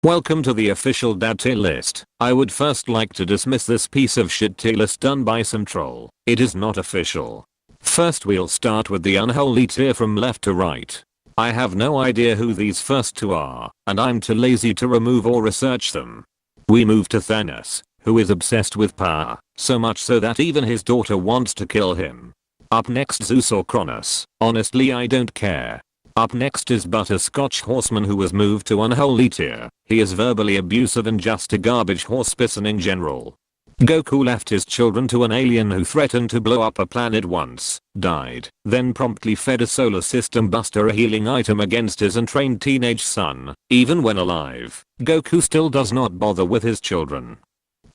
Welcome to the official dad tier list. I would first like to dismiss this piece of shit tier list done by some troll. It is not official. First we'll start with the unholy tier from left to right. I have no idea who these first two are, and I'm too lazy to remove or research them. We move to Thanos, who is obsessed with power, so much so that even his daughter wants to kill him. Up next Zeus or Kronos. Honestly I don't care. Up next is Butterscotch Horseman, who was moved to unholy tier. He is verbally abusive and just a garbage horse person in general. Goku left his children to an alien who threatened to blow up a planet once, died, then promptly fed a solar system buster a healing item against his untrained teenage son. Even when alive, Goku still does not bother with his children.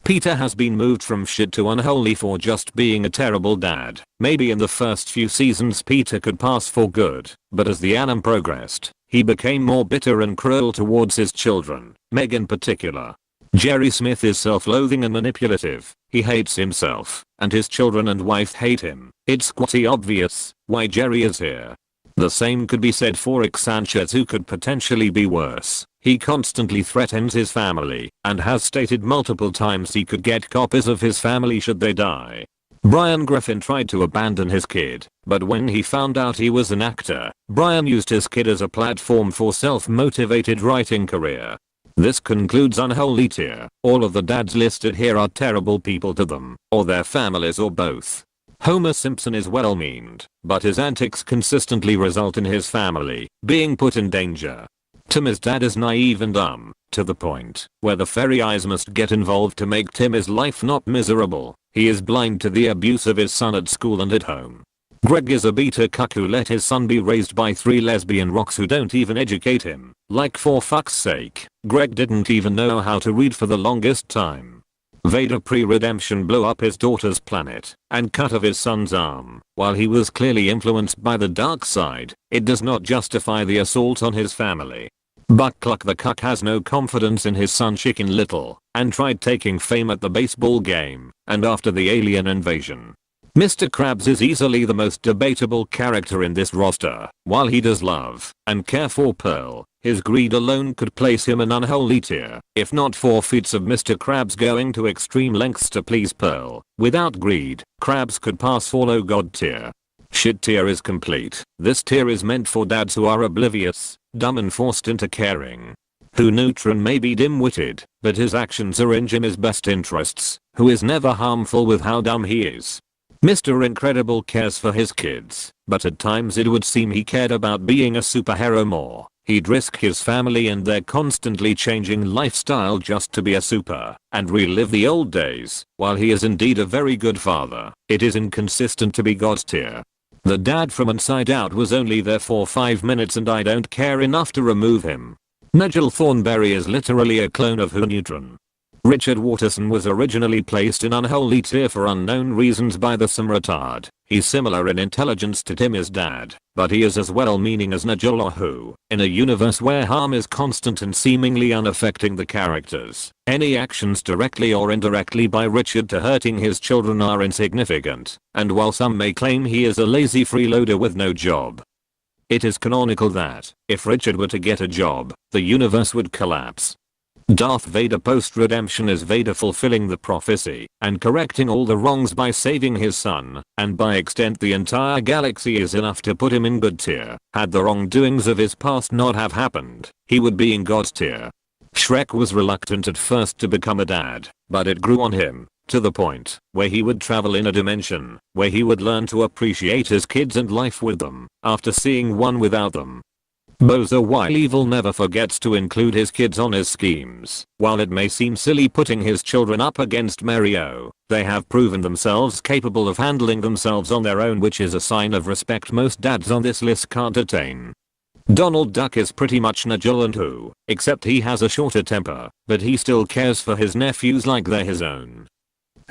Peter has been moved from shit to unholy for just being a terrible dad. Maybe in the first few seasons Peter could pass for good, but as the anime progressed, he became more bitter and cruel towards his children, Meg in particular. Jerry Smith is self-loathing and manipulative. He hates himself, and his children and wife hate him. It's quite obvious why Jerry is here. The same could be said for Rick Sanchez, who could potentially be worse. He constantly threatens his family and has stated multiple times he could get copies of his family should they die. Brian Griffin tried to abandon his kid, but when he found out he was an actor, Brian used his kid as a platform for self-motivated writing career. This concludes unholy tier. All of the dads listed here are terrible people to them, or their families, or both. Homer Simpson is well-meaned, but his antics consistently result in his family being put in danger. Timmy's dad is naive and dumb, to the point where the fairy eyes must get involved to make Timmy's life not miserable. He is blind to the abuse of his son at school and at home. Greg is a beta cuck who let his son be raised by 3 lesbian rocks who don't even educate him. Like, for fuck's sake, Greg didn't even know how to read for the longest time. Vader pre-redemption blew up his daughter's planet and cut off his son's arm while he was clearly influenced by the dark side. It does not justify the assault on his family. Buck Cluck the cuck has no confidence in his son Chicken Little and tried taking fame at the baseball game and after the alien invasion. Mr. Krabs is easily the most debatable character in this roster. While he does love and care for Pearl, his greed alone could place him in unholy tier. If not for feats of Mr. Krabs going to extreme lengths to please Pearl, without greed, Krabs could pass for low god tier. Shit tier is complete. This tier is meant for dads who are oblivious, dumb and forced into caring. Who Neutron may be dim-witted, but his actions are in Jimmy's best interests, who is never harmful with how dumb he is. Mr. Incredible cares for his kids, but at times it would seem he cared about being a superhero more. He'd risk his family and their constantly changing lifestyle just to be a super and relive the old days. While he is indeed a very good father, it is inconsistent to be god tier. The dad from Inside Out was only there for 5 minutes and I don't care enough to remove him. Nigel Thornberry is literally a clone of Who Neutron. Richard Waterson was originally placed in unholy tier for unknown reasons by the some retard. He's similar in intelligence to Timmy's dad, but he is as well-meaning as Nigel or Who. In a universe where harm is constant and seemingly unaffecting the characters, any actions directly or indirectly by Richard to hurting his children are insignificant, and while some may claim he is a lazy freeloader with no job, it is canonical that, if Richard were to get a job, the universe would collapse. Darth Vader post-redemption is Vader fulfilling the prophecy and correcting all the wrongs by saving his son, and by extent the entire galaxy is enough to put him in good tier. Had the wrongdoings of his past not have happened, he would be in god tier. Shrek was reluctant at first to become a dad, but it grew on him, to the point where he would travel in a dimension where he would learn to appreciate his kids and life with them after seeing one without them. Bowser, while evil, never forgets to include his kids on his schemes. While it may seem silly putting his children up against Mario, they have proven themselves capable of handling themselves on their own, which is a sign of respect most dads on this list can't attain. Donald Duck is pretty much Nigel and Who, except he has a shorter temper, but he still cares for his nephews like they're his own.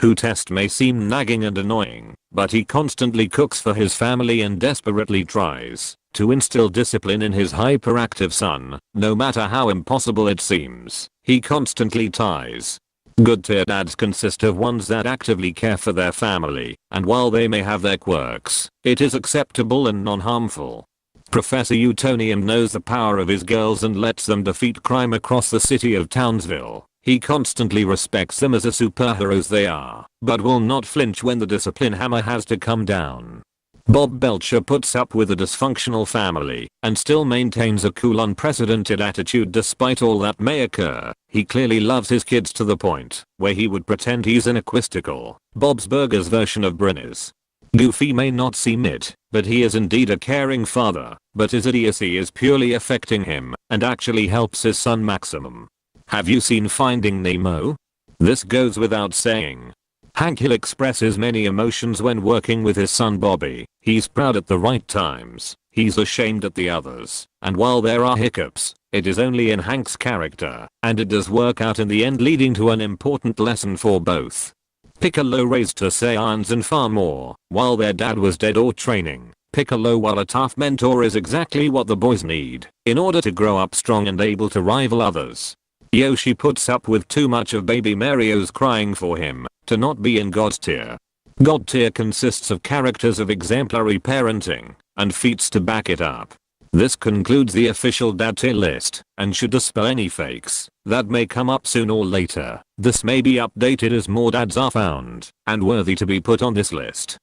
Who Test may seem nagging and annoying, but he constantly cooks for his family and desperately tries to instill discipline in his hyperactive son, no matter how impossible it seems. He constantly ties. Good tier dads consist of ones that actively care for their family, and while they may have their quirks, it is acceptable and non-harmful. Professor Utonium knows the power of his girls and lets them defeat crime across the city of Townsville. He constantly respects them as the superheroes they are, but will not flinch when the discipline hammer has to come down. Bob Belcher puts up with a dysfunctional family and still maintains a cool, unprecedented attitude despite all that may occur. He clearly loves his kids to the point where he would pretend he's in a quizzical, Bob's Burgers version of Brynner's. Goofy may not seem it, but he is indeed a caring father, but his idiocy is purely affecting him and actually helps his son Maximum. Have you seen Finding Nemo? This goes without saying. Hank Hill expresses many emotions when working with his son Bobby. He's proud at the right times, he's ashamed at the others, and while there are hiccups, it is only in Hank's character, and it does work out in the end, leading to an important lesson for both. Piccolo raised to Saiyans and far more, while their dad was dead or training. Piccolo, while a tough mentor, is exactly what the boys need in order to grow up strong and able to rival others. Yoshi puts up with too much of Baby Mario's crying for him to not be in God tier. God tier consists of characters of exemplary parenting and feats to back it up. This concludes the official dad tier list and should dispel any fakes that may come up soon or later. This may be updated as more dads are found and worthy to be put on this list.